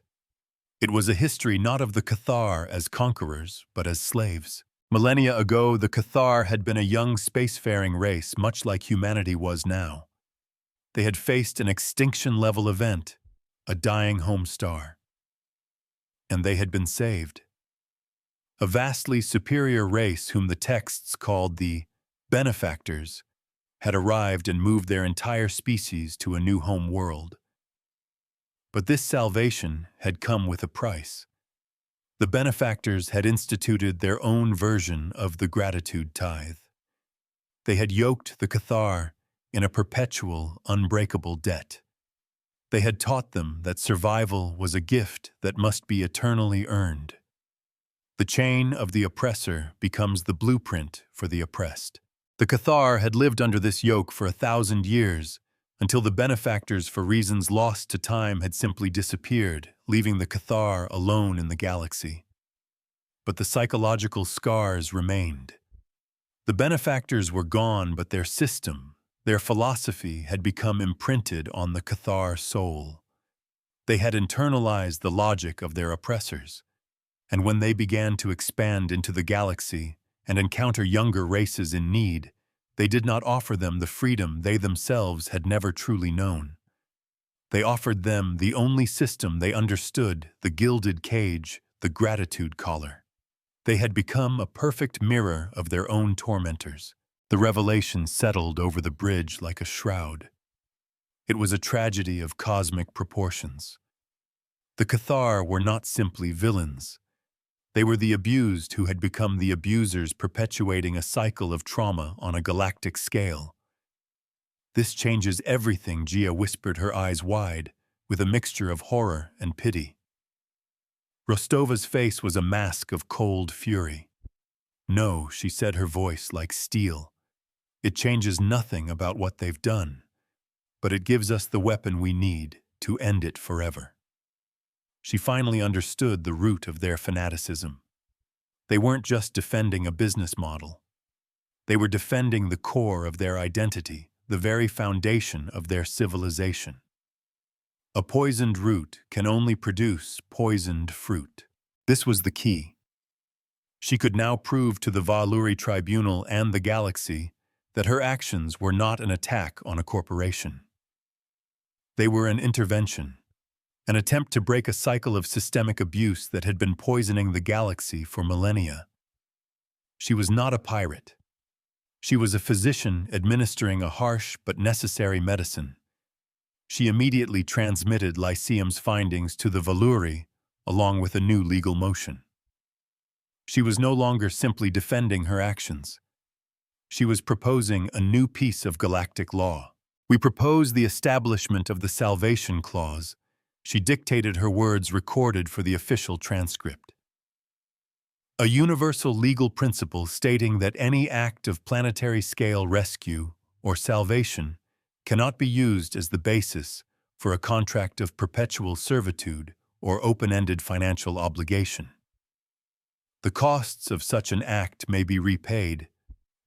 It was a history not of the Cathar as conquerors, but as slaves. Millennia ago, the Cathar had been a young spacefaring race, much like humanity was now. They had faced an extinction-level event, a dying home star. And they had been saved. A vastly superior race whom the texts called the benefactors had arrived and moved their entire species to a new home world. But this salvation had come with a price. The benefactors had instituted their own version of the gratitude tithe. They had yoked the Cathar in a perpetual, unbreakable debt. They had taught them that survival was a gift that must be eternally earned. The chain of the oppressor becomes the blueprint for the oppressed. The Cathar had lived under this yoke for 1,000 years, until the benefactors, for reasons lost to time, had simply disappeared, leaving the Cathar alone in the galaxy. But the psychological scars remained. The benefactors were gone, but their system, their philosophy, had become imprinted on the Cathar soul. They had internalized the logic of their oppressors, and when they began to expand into the galaxy and encounter younger races in need, they did not offer them the freedom they themselves had never truly known. They offered them the only system they understood, the gilded cage, the gratitude collar. They had become a perfect mirror of their own tormentors. The revelation settled over the bridge like a shroud. It was a tragedy of cosmic proportions. The Cathar were not simply villains. They were the abused who had become the abusers, perpetuating a cycle of trauma on a galactic scale. "This changes everything," Gia whispered, her eyes wide, with a mixture of horror and pity. Rostova's face was a mask of cold fury. "No," she said, her voice like steel. "It changes nothing about what they've done, but it gives us the weapon we need to end it forever." She finally understood the root of their fanaticism. They weren't just defending a business model. They were defending the core of their identity, the very foundation of their civilization. A poisoned root can only produce poisoned fruit. This was the key. She could now prove to the Valuri Tribunal and the galaxy that her actions were not an attack on a corporation. They were an intervention. An attempt to break a cycle of systemic abuse that had been poisoning the galaxy for millennia. She was not a pirate. She was a physician administering a harsh but necessary medicine. She immediately transmitted Lyceum's findings to the Valuri, along with a new legal motion. She was no longer simply defending her actions. She was proposing a new piece of galactic law. "We propose the establishment of the Salvation Clause, She dictated her words recorded for the official transcript. A universal legal principle stating that any act of planetary-scale rescue or salvation cannot be used as the basis for a contract of perpetual servitude or open-ended financial obligation. The costs of such an act may be repaid,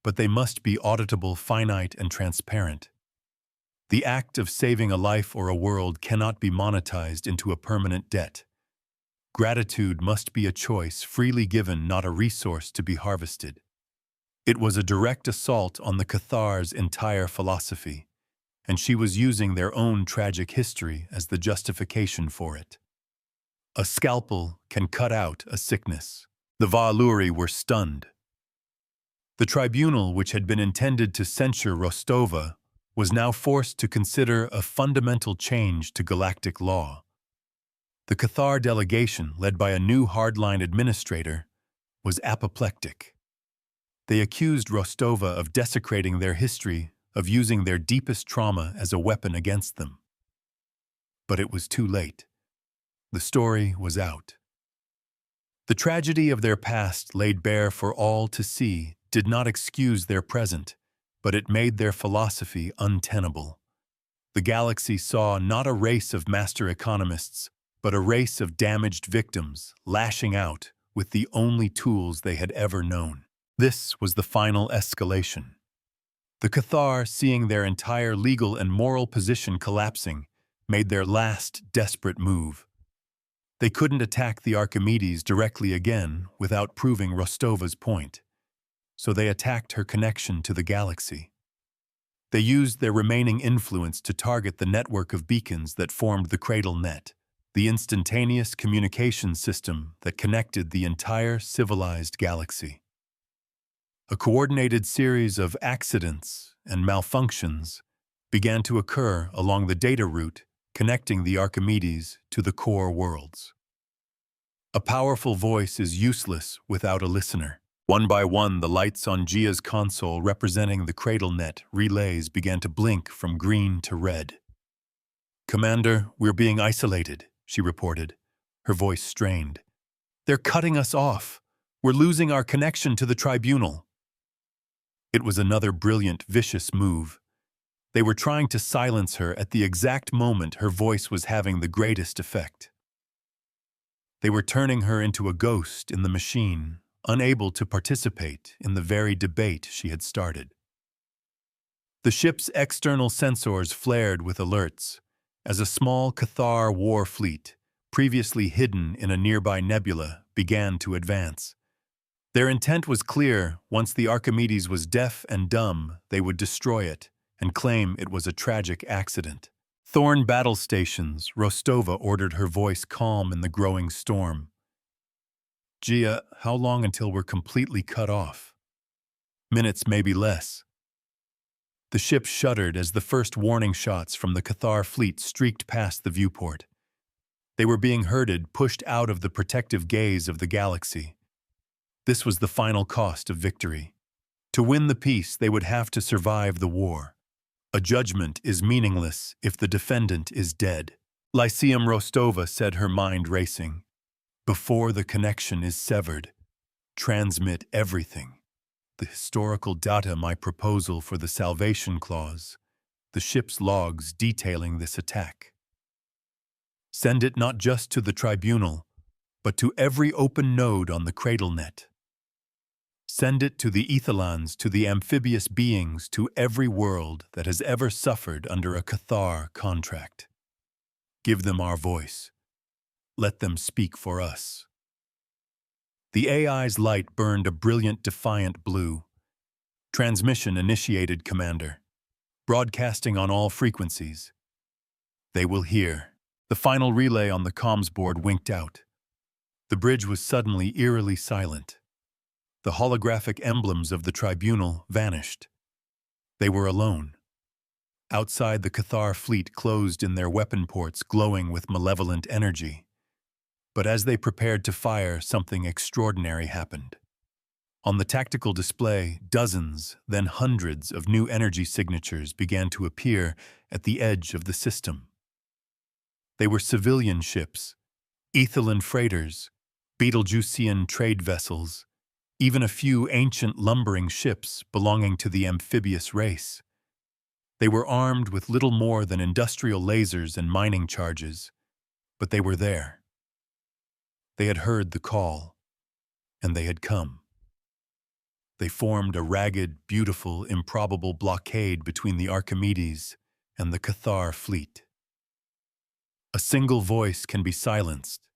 but they must be auditable, finite, and transparent. The act of saving a life or a world cannot be monetized into a permanent debt. Gratitude must be a choice freely given, not a resource to be harvested. It was a direct assault on the Cathar's entire philosophy, and she was using their own tragic history as the justification for it. A scalpel can cut out a sickness. The Valuri were stunned. The tribunal, which had been intended to censure Rostova, was now forced to consider a fundamental change to galactic law. The Cathar delegation, led by a new hardline administrator, was apoplectic. They accused Rostova of desecrating their history, of using their deepest trauma as a weapon against them. But it was too late. The story was out. The tragedy of their past, laid bare for all to see, did not excuse their present, but it made their philosophy untenable. The galaxy saw not a race of master economists, but a race of damaged victims lashing out with the only tools they had ever known. This was the final escalation. The Cathar, seeing their entire legal and moral position collapsing, made their last desperate move. They couldn't attack the Archimedes directly again without proving Rostova's point, so they attacked her connection to the galaxy. They used their remaining influence to target the network of beacons that formed the Cradle net, the instantaneous communication system that connected the entire civilized galaxy. A coordinated series of accidents and malfunctions began to occur along the data route connecting the Archimedes to the core worlds. A powerful voice is useless without a listener. One by one, the lights on Gia's console representing the CradleNet relays began to blink from green to red. "Commander, we're being isolated," she reported, her voice strained. "They're cutting us off. We're losing our connection to the tribunal." It was another brilliant, vicious move. They were trying to silence her at the exact moment her voice was having the greatest effect. They were turning her into a ghost in the machine, unable to participate in the very debate she had started. The ship's external sensors flared with alerts as a small Cathar war fleet, previously hidden in a nearby nebula, began to advance. Their intent was clear: once the Archimedes was deaf and dumb, they would destroy it and claim it was a tragic accident. "Thorn battle stations," Rostova ordered, her voice calm in the growing storm. "Gia, how long until we're completely cut off?" "Minutes, maybe less." The ship shuddered as the first warning shots from the Cathar fleet streaked past the viewport. They were being herded, pushed out of the protective gaze of the galaxy. This was the final cost of victory. To win the peace, they would have to survive the war. A judgment is meaningless if the defendant is dead. Lyceum, Rostova said, her mind racing. "Before the connection is severed, transmit everything. The historical data, my proposal for the salvation clause, the ship's logs detailing this attack. Send it not just to the tribunal, but to every open node on the CradleNet. Send it to the Ethelans, to the amphibious beings, to every world that has ever suffered under a Cathar contract. Give them our voice. Let them speak for us." The AI's light burned a brilliant, defiant blue. "Transmission initiated, Commander. Broadcasting on all frequencies. They will hear." The final relay on the comms board winked out. The bridge was suddenly eerily silent. The holographic emblems of the tribunal vanished. They were alone. Outside, the Cathar fleet closed in their weapon ports, glowing with malevolent energy. But as they prepared to fire, something extraordinary happened. On the tactical display, dozens, then hundreds of new energy signatures began to appear at the edge of the system. They were civilian ships, Ethelin freighters, Betelgeusian trade vessels, even a few ancient lumbering ships belonging to the amphibious race. They were armed with little more than industrial lasers and mining charges, but they were there. They had heard the call, and they had come. They formed a ragged, beautiful, improbable blockade between the Archimedes and the Cathar fleet. A single voice can be silenced,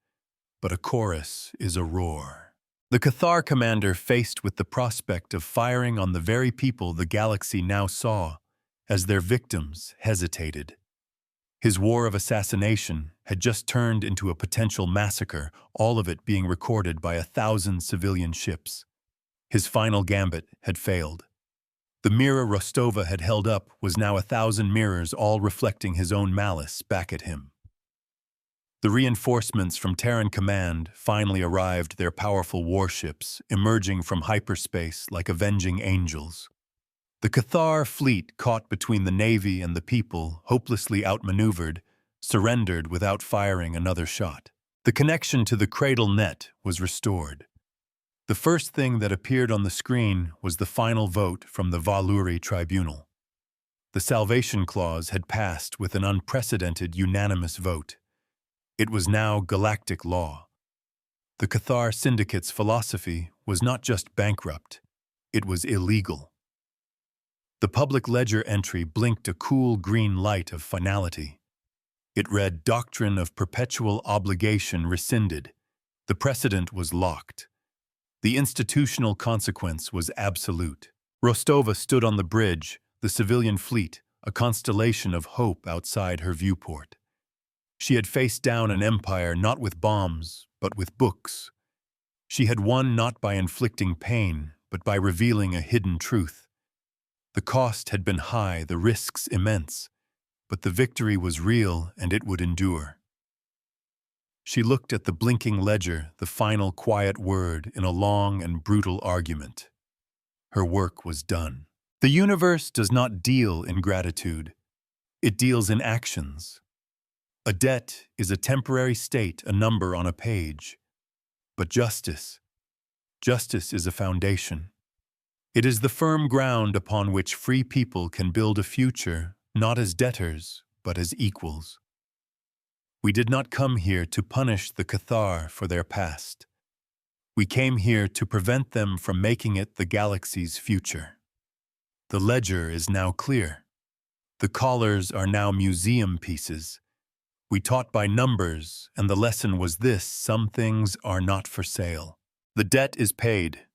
but a chorus is a roar. The Cathar commander, faced with the prospect of firing on the very people the galaxy now saw as their victims, hesitated. His war of assassination had just turned into a potential massacre, all of it being recorded by 1,000 civilian ships. His final gambit had failed. The mirror Rostova had held up was now 1,000 mirrors, all reflecting his own malice back at him. The reinforcements from Terran Command finally arrived, their powerful warships emerging from hyperspace like avenging angels. The Cathar fleet, caught between the Navy and the people, hopelessly outmaneuvered, surrendered without firing another shot. The connection to the Cradle net was restored. The first thing that appeared on the screen was the final vote from the Valuri Tribunal. The Salvation Clause had passed with an unprecedented unanimous vote. It was now galactic law. The Cathar Syndicate's philosophy was not just bankrupt, it was illegal. The public ledger entry blinked a cool green light of finality. It read, "Doctrine of perpetual obligation rescinded." The precedent was locked. The institutional consequence was absolute. Rostova stood on the bridge, the civilian fleet, a constellation of hope outside her viewport. She had faced down an empire not with bombs, but with books. She had won not by inflicting pain, but by revealing a hidden truth. The cost had been high, the risks immense, but the victory was real and it would endure. She looked at the blinking ledger, the final quiet word in a long and brutal argument. Her work was done. The universe does not deal in gratitude. It deals in actions. A debt is a temporary state, a number on a page. But justice is a foundation. It is the firm ground upon which free people can build a future, not as debtors, but as equals. We did not come here to punish the Cathar for their past. We came here to prevent them from making it the galaxy's future. The ledger is now clear. The collars are now museum pieces. We taught by numbers, and the lesson was this: some things are not for sale. The debt is paid.